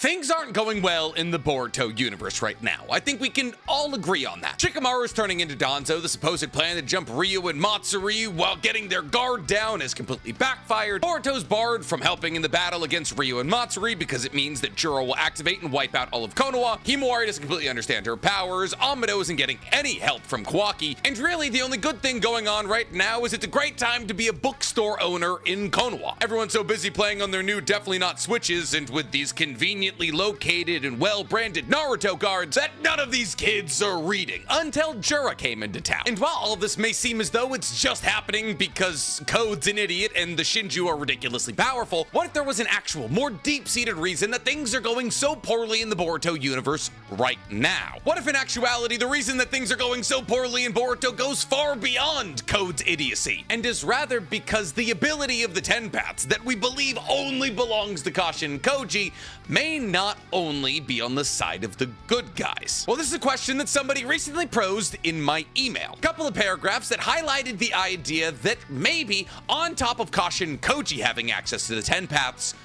Things aren't going well in the Boruto universe right now. I think we can all agree on that. Shikamaru's turning into Danzo. The supposed plan to jump Ryu and Matsuri while getting their guard down has completely backfired. Boruto's barred from helping in the battle against Ryu and Matsuri because it means that Jura will activate and wipe out all of Konoha. Himawari doesn't completely understand her powers. Amado isn't getting any help from Kawaki. And really, the only good thing going on right now is it's a great time to be a bookstore owner in Konoha. Everyone's so busy playing on their new Definitely Not Switches and with these conveniently located and well-branded Naruto cards that none of these kids are reading until Jura came into town. And while all of this may seem as though it's just happening because Code's an idiot and the Shinju are ridiculously powerful, what if there was an actual, more deep-seated reason that things are going so poorly in the Boruto universe right now? What if in actuality the reason that things are going so poorly in Boruto goes far beyond Code's idiocy and is rather because the ability of the Ten Paths that we believe only belongs to Kashin Koji may not only be on the side of the good guys? Well, this is a question that somebody recently posed in my email. A couple of paragraphs that highlighted the idea that maybe on top of Kashin Koji having access to the Ten Paths,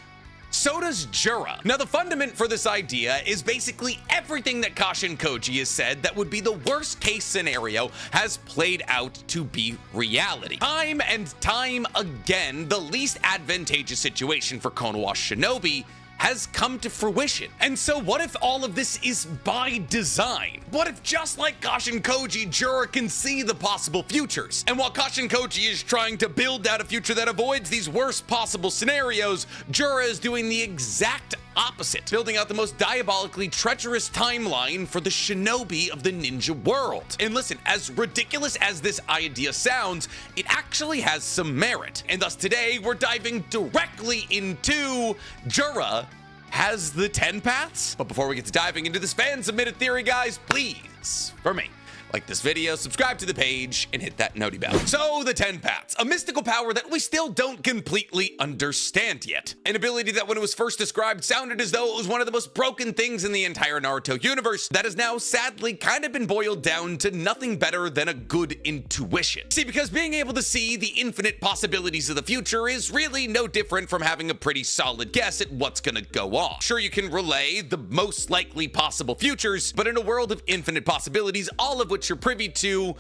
so does Jura. Now, the fundament for this idea is basically everything that Kashin Koji has said that would be the worst case scenario has played out to be reality. Time and time again, the least advantageous situation for Konoha Shinobi has come to fruition. And so what if all of this is by design? What if just like Kashin Koji, Jura can see the possible futures? And while Kashin Koji is trying to build out a future that avoids these worst possible scenarios, Jura is doing the exact opposite, building out the most diabolically treacherous timeline for the shinobi of the ninja world. And listen, as ridiculous as this idea sounds, it actually has some merit. And thus today, we're diving directly into Jura has the 10 paths. But before we get to diving into this fan-submitted theory, guys, please, for me, like this video, subscribe to the page, and hit that noti bell. So, the 10 Paths, a mystical power that we still don't completely understand yet. An ability that when it was first described sounded as though it was one of the most broken things in the entire Naruto universe that has now sadly kind of been boiled down to nothing better than a good intuition. See, because being able to see the infinite possibilities of the future is really no different from having a pretty solid guess at what's gonna go on. Sure, you can relay the most likely possible futures, but in a world of infinite possibilities, all of which you're privy to,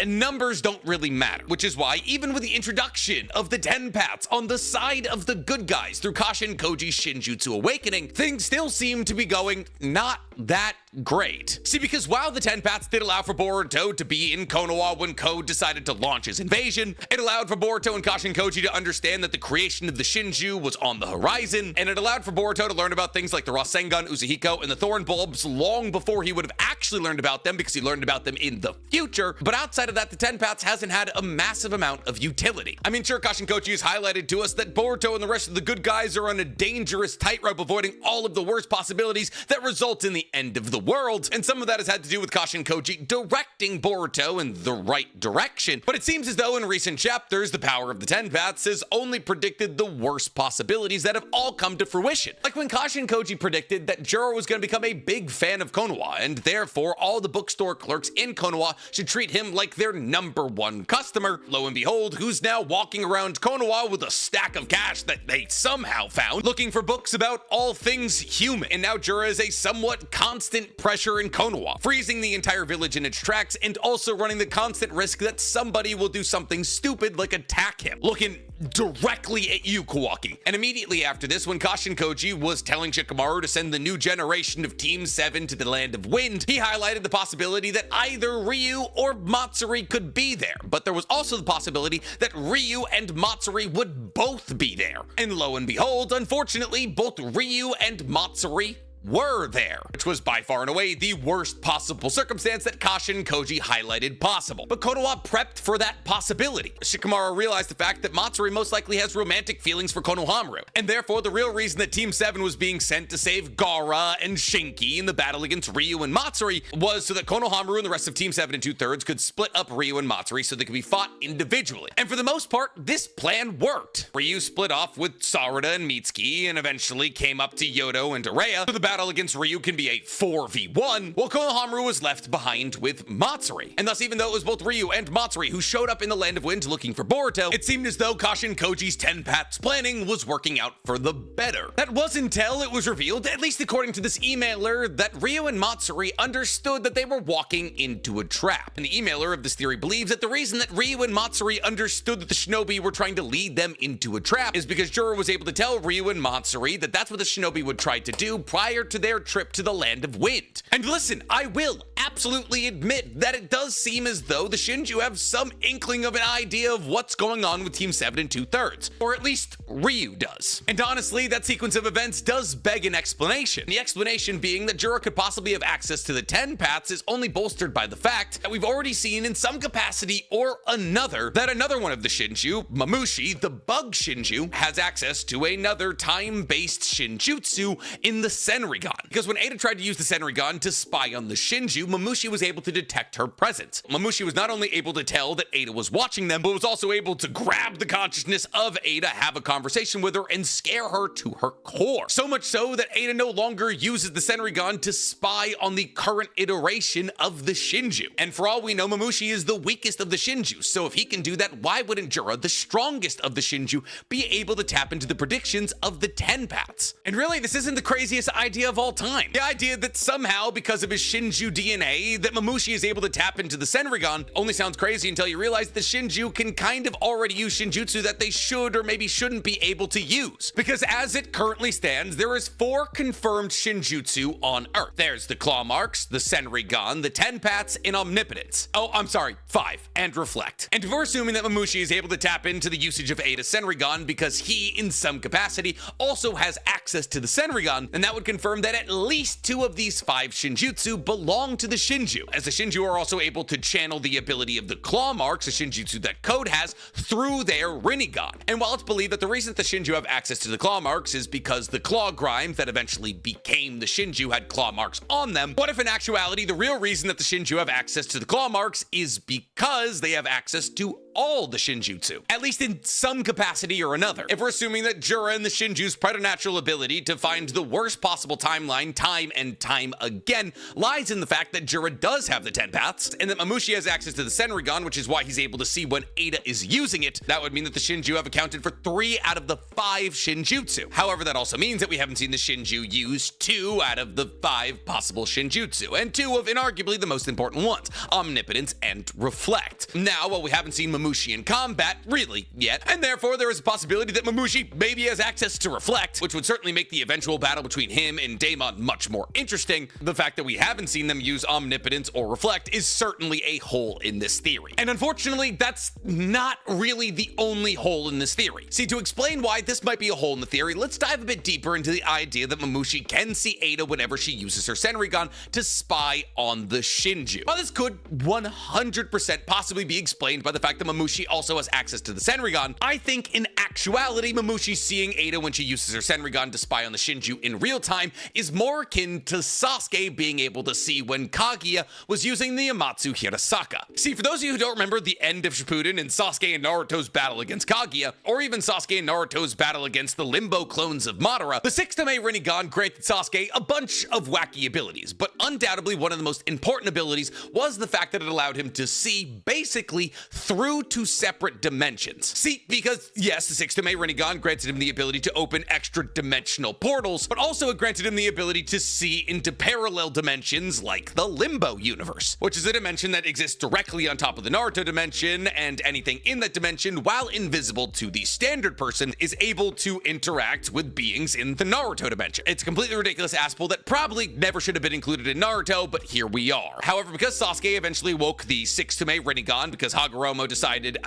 numbers don't really matter, which is why even with the introduction of the 10 paths on the side of the good guys through Kashin Koji's Shinjutsu Awakening, things still seem to be going not that great. See, because while the 10 paths did allow for Boruto to be in Konoha when Code decided to launch his invasion, it allowed for Boruto and Kashin Koji to understand that the creation of the Shinju was on the horizon, and it allowed for Boruto to learn about things like the Rasengan, Uzuhiko, and the Thorn Bulbs long before he would have actually learned about them because he learned about them in the future. But outside of that, the 10 paths hasn't had a massive amount of utility. I mean, sure, Kashin Koji has highlighted to us that Boruto and the rest of the good guys are on a dangerous tightrope avoiding all of the worst possibilities that result in the end of the world, and some of that has had to do with Kashin Koji directing Boruto in the right direction. But it seems as though in recent chapters, the power of the 10 paths has only predicted the worst possibilities that have all come to fruition. Like when Kashin Koji predicted that Jura was going to become a big fan of Konoha, and therefore all the bookstore clerks in Konoha should treat him like their #1 customer. Lo and behold, who's now walking around Konoha with a stack of cash that they somehow found, looking for books about all things human. And now Jura is a somewhat constant pressure in Konoha, freezing the entire village in its tracks and also running the constant risk that somebody will do something stupid like attack him. Looking directly at you, Kawaki. And immediately after this, when Kashin Koji was telling Shikamaru to send the new generation of Team 7 to the Land of Wind, he highlighted the possibility that either Ryu or Matsuri could be there, but there was also the possibility that Ryu and Matsuri would both be there. And lo and behold, unfortunately, both Ryu and Matsuri were there, which was by far and away the worst possible circumstance that Kashin Koji highlighted possible. But Konoha prepped for that possibility. Shikamaru realized the fact that Matsuri most likely has romantic feelings for Konohamaru, and therefore the real reason that Team 7 was being sent to save Gaara and Shinki in the battle against Ryu and Matsuri was so that Konohamaru and the rest of Team 7 and 2/3 could split up Ryu and Matsuri so they could be fought individually. And for the most part, this plan worked. Ryu split off with Sarada and Mitsuki and eventually came up to Yodo and Araya, so the battle against Ryu can be a 4v1, while Konohamaru was left behind with Matsuri. And thus, even though it was both Ryu and Matsuri who showed up in the Land of Wind looking for Boruto, it seemed as though Kashin Koji's 10 paths planning was working out for the better. That was until it was revealed, at least according to this emailer, that Ryu and Matsuri understood that they were walking into a trap. And the emailer of this theory believes that the reason that Ryu and Matsuri understood that the shinobi were trying to lead them into a trap is because Jura was able to tell Ryu and Matsuri that that's what the shinobi would try to do prior to their trip to the Land of Wind. And listen, I will absolutely admit that it does seem as though the Shinju have some inkling of an idea of what's going on with Team 7 and 2/3, or at least Ryu does. And honestly, that sequence of events does beg an explanation. The explanation being that Jura could possibly have access to the 10 paths is only bolstered by the fact that we've already seen in some capacity or another that another one of the Shinju, Mamushi, the bug Shinju, has access to another time-based Shinjutsu in the Senrigan. Because when Ada tried to use the Senrigan to spy on the Shinju, Mamushi was able to detect her presence. Mamushi was not only able to tell that Ada was watching them, but was also able to grab the consciousness of Ada, have a conversation with her, and scare her to her core. So much so that Ada no longer uses the Senrigan to spy on the current iteration of the Shinju. And for all we know, Mamushi is the weakest of the Shinju, so if he can do that, why wouldn't Jura, the strongest of the Shinju, be able to tap into the predictions of the 10 paths? And really, this isn't the craziest idea of all time. The idea that somehow, because of his Shinju DNA, that Mamushi is able to tap into the Senrigan only sounds crazy until you realize the Shinju can kind of already use Shinjutsu that they should or maybe shouldn't be able to use. Because as it currently stands, there is 4 confirmed Shinjutsu on Earth. There's the Claw Marks, the Senrigan, the 10 paths, and Omnipotence. Oh, I'm sorry, 5, and Reflect. And if we're assuming that Mamushi is able to tap into the usage of Ada's Senrigan because he, in some capacity, also has access to the Senrigan, then that would confirm that at least 2 of these 5 Shinjutsu belong to the Shinju, as the Shinju are also able to channel the ability of the Claw Marks, a Shinjutsu that Code has, through their Rinnegan. And while it's believed that the reason the Shinju have access to the Claw Marks is because the Claw Grimes that eventually became the Shinju had Claw Marks on them, what if in actuality the real reason that the Shinju have access to the Claw Marks is because they have access to all the Shinjutsu, at least in some capacity or another? If we're assuming that Jura and the Shinju's preternatural ability to find the worst possible timeline time and time again lies in the fact that Jura does have the 10 paths, and that Mamushi has access to the Senrigan, which is why he's able to see when Ada is using it, that would mean that the Shinju have accounted for 3 out of the 5 Shinjutsu. However, that also means that we haven't seen the Shinju use 2 out of the 5 possible Shinjutsu, and 2 of inarguably the most important ones, Omnipotence and Reflect. Now, while we haven't seen Mamushi in combat, really, yet, and therefore there is a possibility that Mamushi maybe has access to Reflect, which would certainly make the eventual battle between him and Daemon much more interesting. The fact that we haven't seen them use Omnipotence or Reflect is certainly a hole in this theory. And unfortunately, that's not really the only hole in this theory. See, to explain why this might be a hole in the theory, let's dive a bit deeper into the idea that Mamushi can see Ada whenever she uses her Senrigan to spy on the Shinju. While this could 100% possibly be explained by the fact that Mamushi also has access to the Senrigan, I think in actuality, Mamushi seeing Ada when she uses her Senrigan to spy on the Shinju in real time is more akin to Sasuke being able to see when Kaguya was using the Amatsu Hirasaka. See, for those of you who don't remember the end of Shippuden and Sasuke and Naruto's battle against Kaguya, or even Sasuke and Naruto's battle against the Limbo clones of Madara, the 6 Tome Rinnegan granted Sasuke a bunch of wacky abilities, but undoubtedly one of the most important abilities was the fact that it allowed him to see basically through to separate dimensions. See, because yes, the 6 Tome Rinnegan granted him the ability to open extra dimensional portals, but also it granted him the ability to see into parallel dimensions like the Limbo universe, which is a dimension that exists directly on top of the Naruto dimension, and anything in that dimension, while invisible to the standard person, is able to interact with beings in the Naruto dimension. It's a completely ridiculous aspect that probably never should have been included in Naruto, but here we are. However, because Sasuke eventually woke the 6 Tome Rinnegan because Hagoromo decided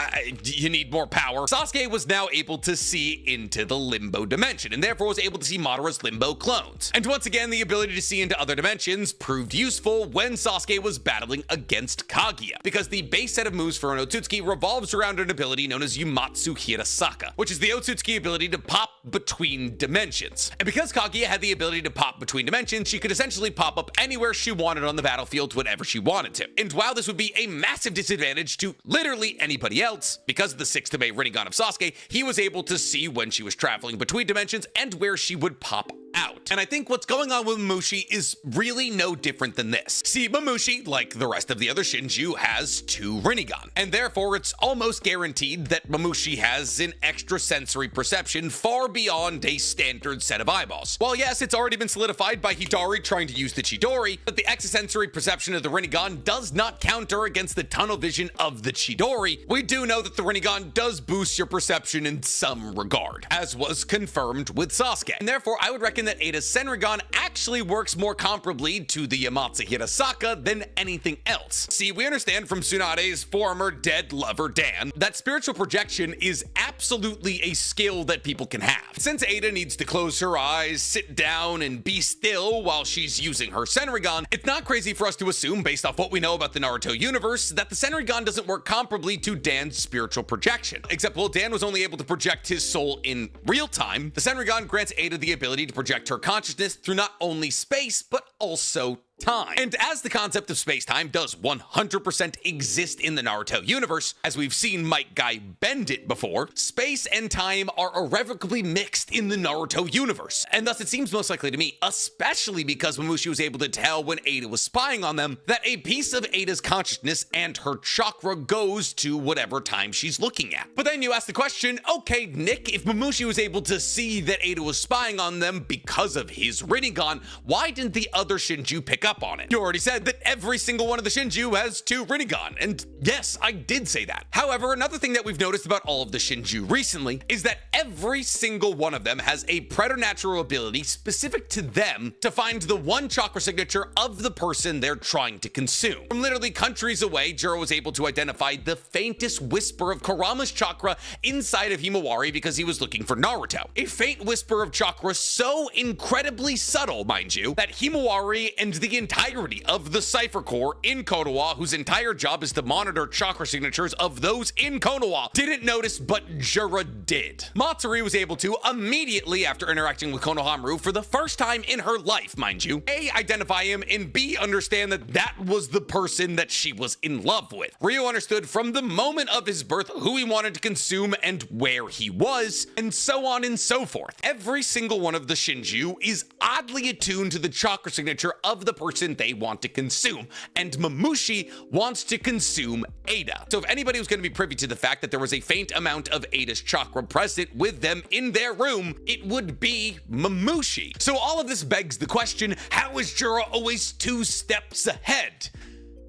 you need more power, Sasuke was now able to see into the Limbo dimension, and therefore was able to see Madara's Limbo clones. And once again, the ability to see into other dimensions proved useful when Sasuke was battling against Kaguya, because the base set of moves for an Otsutsuki revolves around an ability known as Yumatsu Hirasaka, which is the Otsutsuki ability to pop between dimensions. And because Kaguya had the ability to pop between dimensions, she could essentially pop up anywhere she wanted on the battlefield whenever she wanted to. And while this would be a massive disadvantage to literally anybody else, because of the 6 Tome Rinnegan of Sasuke, he was able to see when she was traveling between dimensions and where she would pop out. And I think what's going on with Mamushi is really no different than this. See, Mamushi, like the rest of the other Shinju, has 2 Rinnegan, and therefore it's almost guaranteed that Mamushi has an extrasensory perception far beyond a standard set of eyeballs. While yes, it's already been solidified by Hidari trying to use the Chidori, but the extrasensory perception of the Rinnegan does not counter against the tunnel vision of the Chidori. We do know that the Rinnegan does boost your perception in some regard, as was confirmed with Sasuke. And therefore, I would reckon that Ada's Senrigan actually works more comparably to the Yamatsu Hirasaka than anything else. See, we understand from Tsunade's former dead lover Dan that spiritual projection is absolutely a skill that people can have. Since Ada needs to close her eyes, sit down, and be still while she's using her Senrigan, it's not crazy for us to assume, based off what we know about the Naruto universe, that the Senrigan doesn't work comparably to Dan's spiritual projection. Except while Dan was only able to project his soul in real time, the Senrigan grants Ada the ability to project her consciousness through not only space, but also time. And as the concept of space-time does 100% exist in the Naruto universe, as we've seen Might Guy bend it before, space and time are irrevocably mixed in the Naruto universe. And thus it seems most likely to me, especially because Mamushi was able to tell when Ada was spying on them, that a piece of Ada's consciousness and her chakra goes to whatever time she's looking at. But then you ask the question, okay, Nick, if Mamushi was able to see that Ada was spying on them because of his Rinnegan, why didn't the other Shinju pick up on it? You already said that every single one of the Shinju has 2 Rinnegan, and yes, I did say that. However, another thing that we've noticed about all of the Shinju recently is that every single one of them has a preternatural ability specific to them to find the one chakra signature of the person they're trying to consume. From literally countries away, Jura was able to identify the faintest whisper of Kurama's chakra inside of Himawari because he was looking for Naruto. A faint whisper of chakra so incredibly subtle, mind you, that Himawari and the entirety of the Cypher Corps in Konoha, whose entire job is to monitor chakra signatures of those in Konoha, didn't notice, but Jura did. Matsuri was able to, immediately after interacting with Konohamaru for the first time in her life, mind you, A, identify him, and B, understand that that was the person that she was in love with. Ryo understood from the moment of his birth who he wanted to consume and where he was, and so on and so forth. Every single one of the Shinju is oddly attuned to the chakra signature of the person they want to consume, and Mamushi wants to consume Ada. So if anybody was going to be privy to the fact that there was a faint amount of Ada's chakra present with them in their room, it would be Mamushi. So all of this begs the question, how is Jura always 2 steps ahead?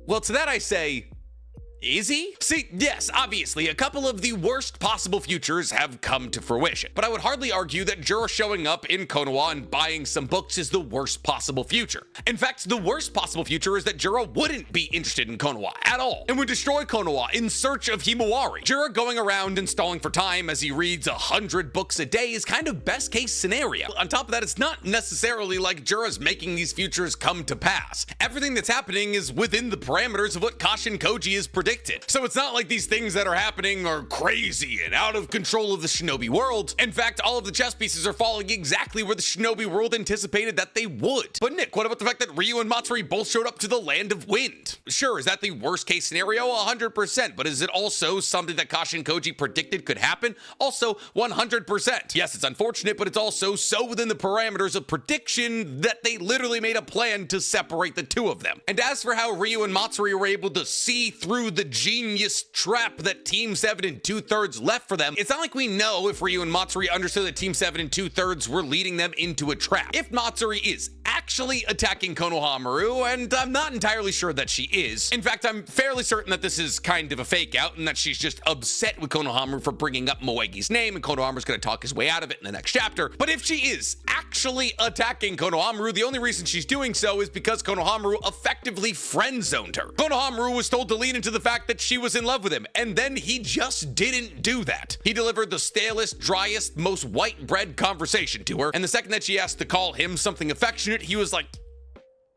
Well, to that I say, is he? See, yes, obviously, a couple of the worst possible futures have come to fruition, but I would hardly argue that Jura showing up in Konoha and buying some books is the worst possible future. In fact, the worst possible future is that Jura wouldn't be interested in Konoha at all, and would destroy Konoha in search of Himawari. Jura going around and stalling for time as he reads 100 books a day is kind of best case scenario. On top of that, it's not necessarily like Jura's making these futures come to pass. Everything that's happening is within the parameters of what Kashin Koji is predicting. So it's not like these things that are happening are crazy and out of control of the shinobi world. In fact, all of the chess pieces are falling exactly where the shinobi world anticipated that they would. But Nick, what about the fact that Ryu and Matsuri both showed up to the Land of Wind? Sure, is that the worst case scenario? 100%. But is it also something that Kashin Koji predicted could happen? Also 100%. Yes, it's unfortunate, but it's also so within the parameters of prediction that they literally made a plan to separate the 2 of them. And as for how Ryu and Matsuri were able to see through the genius trap that Team 7 2/3 left for them, it's not like we know if Ryu and Matsuri understood that Team 7 2/3 were leading them into a trap. If Matsuri is actually attacking Konohamaru, and I'm not entirely sure that she is. In fact, I'm fairly certain that this is kind of a fake out and that she's just upset with Konohamaru for bringing up Moegi's name, and Konohamaru's gonna talk his way out of it in the next chapter. But if she is actually attacking Konohamaru, the only reason she's doing so is because Konohamaru effectively friend-zoned her. Konohamaru was told to lean into the fact that she was in love with him, and then he just didn't do that. He delivered the stalest, driest, most white bread conversation to her, and the second that she asked to call him something affectionate, he was like,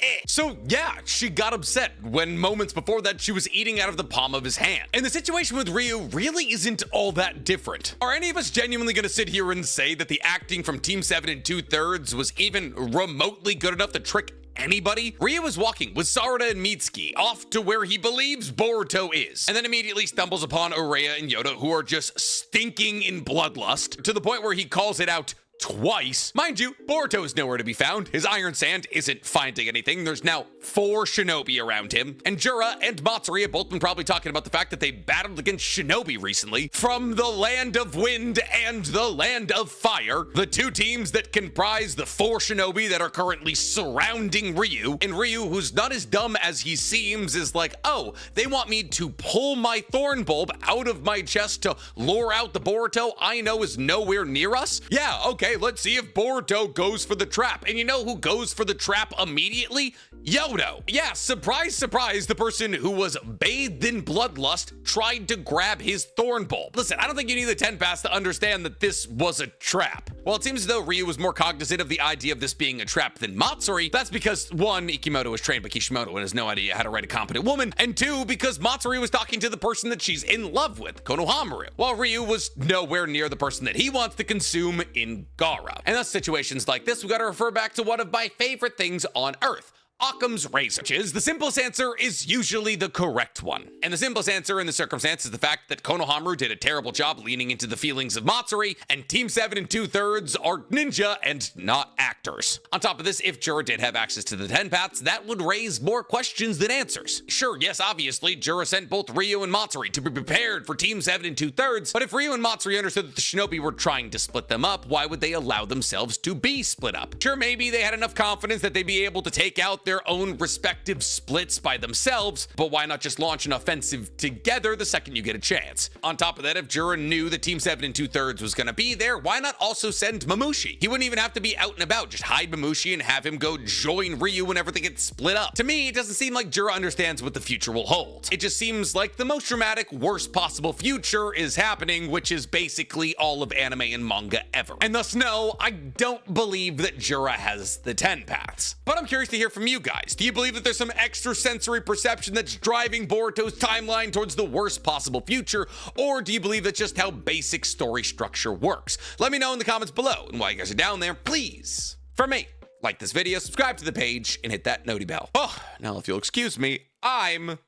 eh. So yeah, she got upset when moments before that she was eating out of the palm of his hand. And the situation with Ryu really isn't all that different. Are any of us genuinely gonna sit here and say that the acting from Team 7 2/3 was even remotely good enough to trick anybody? Ryu is walking with Sarada and Mitsuki off to where he believes Boruto is, and then immediately stumbles upon Urea and Yoda, who are just stinking in bloodlust, to the point where he calls it out twice. Mind you, Boruto is nowhere to be found. His Iron Sand isn't finding anything. There's now 4 shinobi around him. And Jura and Matsuri have both been probably talking about the fact that they battled against shinobi recently from the Land of Wind and the Land of Fire, the 2 teams that comprise the 4 shinobi that are currently surrounding Ryu. And Ryu, who's not as dumb as he seems, is like, oh, they want me to pull my thorn bulb out of my chest to lure out the Boruto I know is nowhere near us? Yeah, okay, let's see if Boruto goes for the trap. And you know who goes for the trap immediately? Yodo. Yeah, surprise, surprise, the person who was bathed in bloodlust tried to grab his thorn bulb. Listen, I don't think you need the 10 pass to understand that this was a trap. Well, it seems as though Ryu was more cognizant of the idea of this being a trap than Matsuri. That's because 1, Ikimoto was trained by Kishimoto and has no idea how to write a competent woman, and 2, because Matsuri was talking to the person that she's in love with, Konohamaru, while Ryu was nowhere near the person that he wants to consume in Gaara. And that's situations like this, we gotta refer back to one of my favorite things on Earth, Occam's razor, which is the simplest answer is usually the correct one. And the simplest answer in the circumstance is the fact that Konohamaru did a terrible job leaning into the feelings of Matsuri, and Team 7 2/3 are ninja and not actors. On top of this, if Jura did have access to the 10 paths, that would raise more questions than answers. Sure, yes, obviously, Jura sent both Ryu and Matsuri to be prepared for Team 7 2/3, but if Ryu and Matsuri understood that the shinobi were trying to split them up, why would they allow themselves to be split up? Sure, maybe they had enough confidence that they'd be able to take out their own respective splits by themselves, but why not just launch an offensive together the second you get a chance? On top of that, if Jura knew that Team 7 2/3 was gonna be there, why not also send Mamushi? He wouldn't even have to be out and about, just hide Mamushi and have him go join Ryu whenever they get split up. To me, it doesn't seem like Jura understands what the future will hold. It just seems like the most dramatic, worst possible future is happening, which is basically all of anime and manga ever. And thus, no, I don't believe that Jura has the 10 paths. But I'm curious to hear from you guys. Do you believe that there's some extrasensory perception that's driving Boruto's timeline towards the worst possible future? Or do you believe that's just how basic story structure works? Let me know in the comments below. And while you guys are down there, please, for me, like this video, subscribe to the page, and hit that noti bell. Oh, now if you'll excuse me, I'm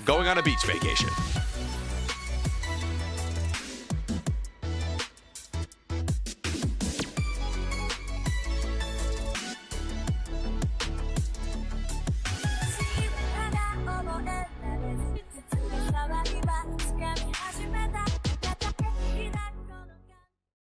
going on a beach vacation.